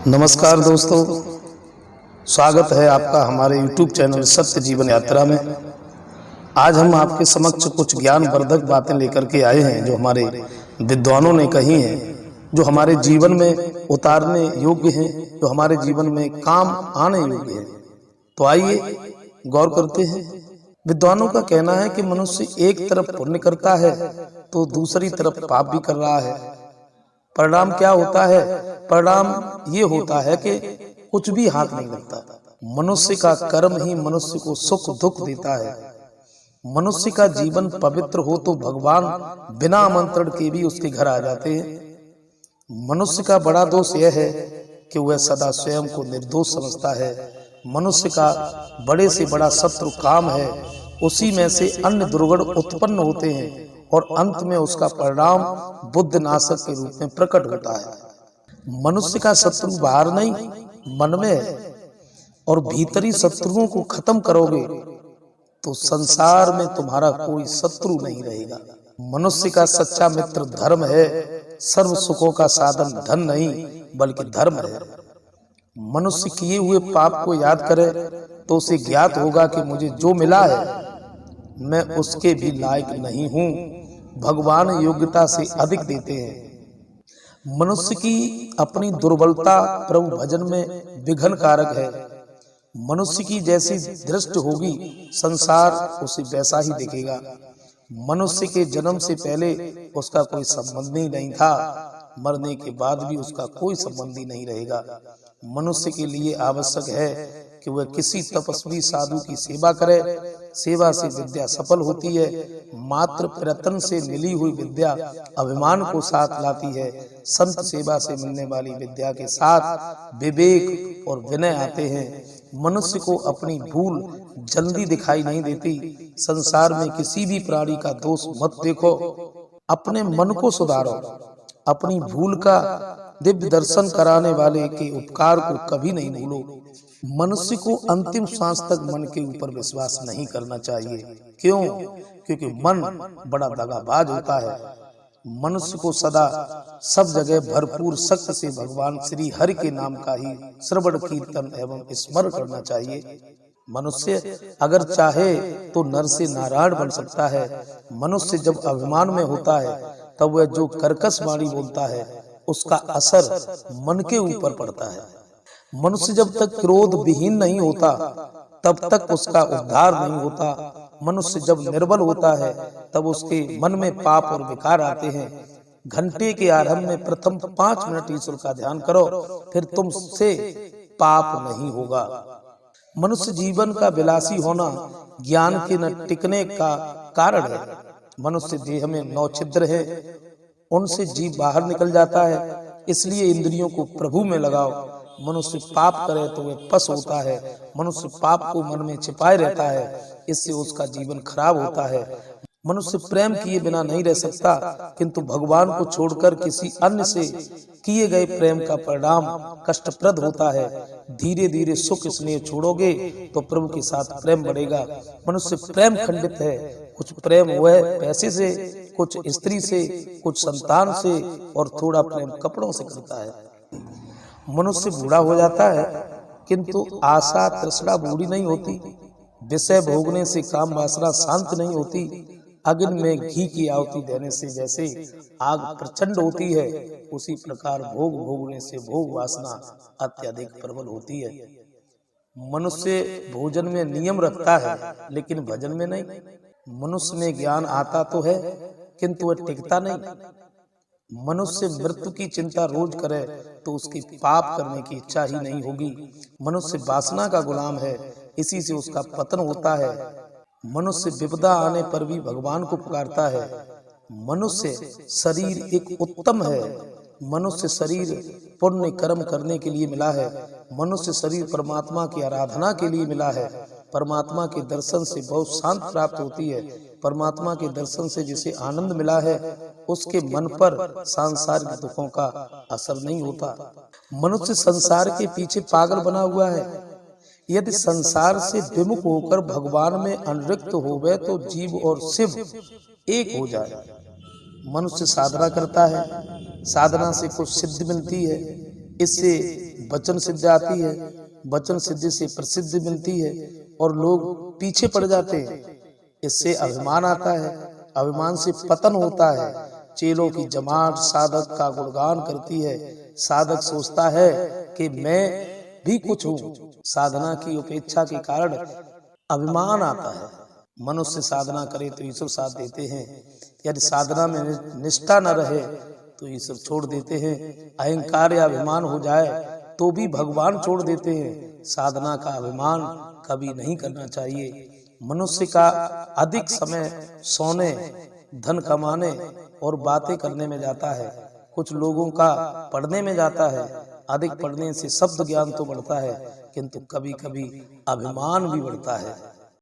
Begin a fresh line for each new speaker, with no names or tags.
नमस्कार दोस्तों, स्वागत है आपका हमारे YouTube चैनल सत्य जीवन यात्रा में। आज हम आपके समक्ष कुछ ज्ञानवर्धक बातें लेकर के आए हैं जो हमारे विद्वानों ने कही हैं, जो हमारे जीवन में उतारने योग्य हैं, जो हमारे जीवन में काम आने योग्य हैं। तो आइए गौर करते हैं। विद्वानों का कहना है कि मनुष्य एक तरफ पुण्य करता है तो दूसरी तरफ पाप भी कर रहा है। परिणाम क्या होता है? परिणाम ये होता है कि कुछ भी हाथ नहीं लगता। मनुष्य का कर्म ही मनुष्य को सुख दुख देता है। मनुष्य का जीवन पवित्र हो तो भगवान बिना आमंत्रण के भी उसके घर आ जाते हैं। मनुष्य का बड़ा दोष यह है कि वह सदा स्वयं को निर्दोष समझता है। मनुष्य का बड़े से बड़ा शत्रु काम है, उसी में से अन्य दुर्गुण उत्पन्न होते हैं और अंत में उसका परिणाम बुद्धि नाशक के रूप में प्रकट होता है। मनुष्य का शत्रु बाहर नहीं, मन में है, और भीतरी शत्रुओं को खत्म करोगे तो संसार में तुम्हारा कोई शत्रु नहीं रहेगा। मनुष्य का सच्चा मित्र धर्म है। सर्व सुखों का साधन धन नहीं बल्कि धर्म है। मनुष्य किए हुए पाप को याद करे तो उसे ज्ञात होगा कि मुझे जो मिला है मैं उसके भी लायक नहीं हूँ। भगवान योग्यता से अधिक देते हैं। मनुष्य की अपनी दुर्बलता प्रभु भजन में विघ्न कारक है। मनुष्य की जैसी दृष्टि होगी संसार उसे वैसा ही दिखेगा। मनुष्य के जन्म से पहले उसका कोई संबंध ही नहीं था, मरने के बाद भी उसका कोई संबंध ही नहीं रहेगा। मनुष्य के लिए आवश्यक है कि वह किसी तपस्वी साधु की सेवा करे। सेवा से विद्या सफल होती है। मात्र प्रयत्न से मिली हुई विद्या अभिमान को साथ लाती है। संत सेवा से मिलने वाली विद्या के साथ विवेक और विनय आते हैं। मनुष्य को अपनी भूल जल्दी दिखाई नहीं देती। संसार में किसी भी प्राणी का दोष मत देखो, अपने मन को सुधारो। अपनी भूल का दिव्य दर्शन कराने वाले के उपकार को कभी नहीं भूलो। मनुष्य को अंतिम सांस तक मन के ऊपर विश्वास नहीं करना चाहिए। क्यों? क्योंकि मन बड़ा दगाबाज होता है। मनुष्य को सदा सब जगह भरपूर शक्ति से भगवान श्री हरि के नाम का ही श्रवण कीर्तन एवं स्मरण करना चाहिए। मनुष्य अगर चाहे तो नर से नारायण बन सकता है। मनुष्य जब अभिमान में होता है तब वह जो कर्कश वाणी बोलता है उसका असर मन के ऊपर पड़ता है। मनुष्य जब तक क्रोध विहीन नहीं होता तब तक उसका उद्धार नहीं होता। मनुष्य जब निर्बल होता है तब उसके मन में पाप और विकार आते हैं। घंटे के आरंभ में प्रथम 5 मिनट ईश्वर का ध्यान करो, फिर तुमसे पाप नहीं होगा। मनुष्य जीवन का विलासी होना ज्ञान के न टिकने का कारण है। मनुष्य देह में 9 छिद्र है, उनसे जीव बाहर निकल जाता है। इसलिए इंद्रियों को प्रभु में लगाओ। मनुष्य पाप करे तो वह पश होता है। मनुष्य पाप को मन में छिपाए रहता है, इससे उसका जीवन खराब होता है। मनुष्य प्रेम किए बिना नहीं रह सकता, किंतु भगवान को छोड़कर किसी अन्य से किए गए प्रेम का परिणाम कष्टप्रद होता है। धीरे धीरे सुख स्नेह छोड़ोगे तो प्रभु के साथ प्रेम बढ़ेगा। मनुष्य प्रेम खंडित है। कुछ प्रेम वह पैसे से, कुछ स्त्री से, कुछ संतान से और थोड़ा प्रेम कपड़ों से करता है। मनुष्य बूढ़ा हो जाता है किंतु आशा तृष्णा बूढ़ी नहीं होती। विषय भोगने से काम वासना शांत नहीं होती। अग्नि में घी की आहुति देने से जैसे आग प्रचंड होती है, उसी प्रकार भोग भोगने से भोग वासना अत्यधिक प्रबल होती है। मनुष्य भोजन में नियम रखता है लेकिन भजन में नहीं। मनुष्य में ज्ञान आता तो है किंतु वह टिकता नहीं। मनुष्य मृत्यु की चिंता रोज करे तो उसकी पाप करने की इच्छा ही नहीं होगी। मनुष्य वासना का गुलाम है, इसी से उसका पतन होता है। मनुष्य विपदा आने पर भी भगवान को पुकारता है। मनुष्य शरीर एक उत्तम है। मनुष्य शरीर पुण्य कर्म करने के लिए मिला है। मनुष्य शरीर परमात्मा की आराधना के लिए मिला है। परमात्मा के दर्शन से बहुत शांत प्राप्त होती है। परमात्मा के दर्शन से जिसे आनंद मिला है उसके मन पर सांसारिक दुखों का असर नहीं होता। मनुष्य संसार के पीछे पागल बना हुआ है। यदि संसार से विमुख होकर भगवान में अनुरक्त होवे तो जीव और शिव एक हो जाए। मनुष्य साधना करता है, साधना से कुछ सिद्धि मिलती है, इससे वचन सिद्धि आती है, वचन सिद्धि से प्रसिद्धि मिलती है और लोग पीछे पड़ जाते हैं। इससे अभिमान आता है, अभिमान से पतन होता है। चेलों की जमात साधक का गुणगान करती है। साधक सोचता है कि मैं भी कुछ हूँ। साधना की उपेक्षा के कारण अभिमान आता है। मनुष्य साधना करे तो ईश्वर साथ देते हैं, यदि साधना में निष्ठा न रहे तो ईश्वर छोड़ देते हैं। अहंकार या अभिमान हो जाए तो भी भगवान छोड़ देते हैं। साधना का अभिमान कभी नहीं करना चाहिए। मनुष्य का अधिक समय सोने, धन कमाने और बातें करने में जाता है। कुछ लोगों का पढ़ने में जाता है। अधिक पढ़ने से शब्द ज्ञान तो बढ़ता है, किंतु कभी कभी अभिमान भी बढ़ता है।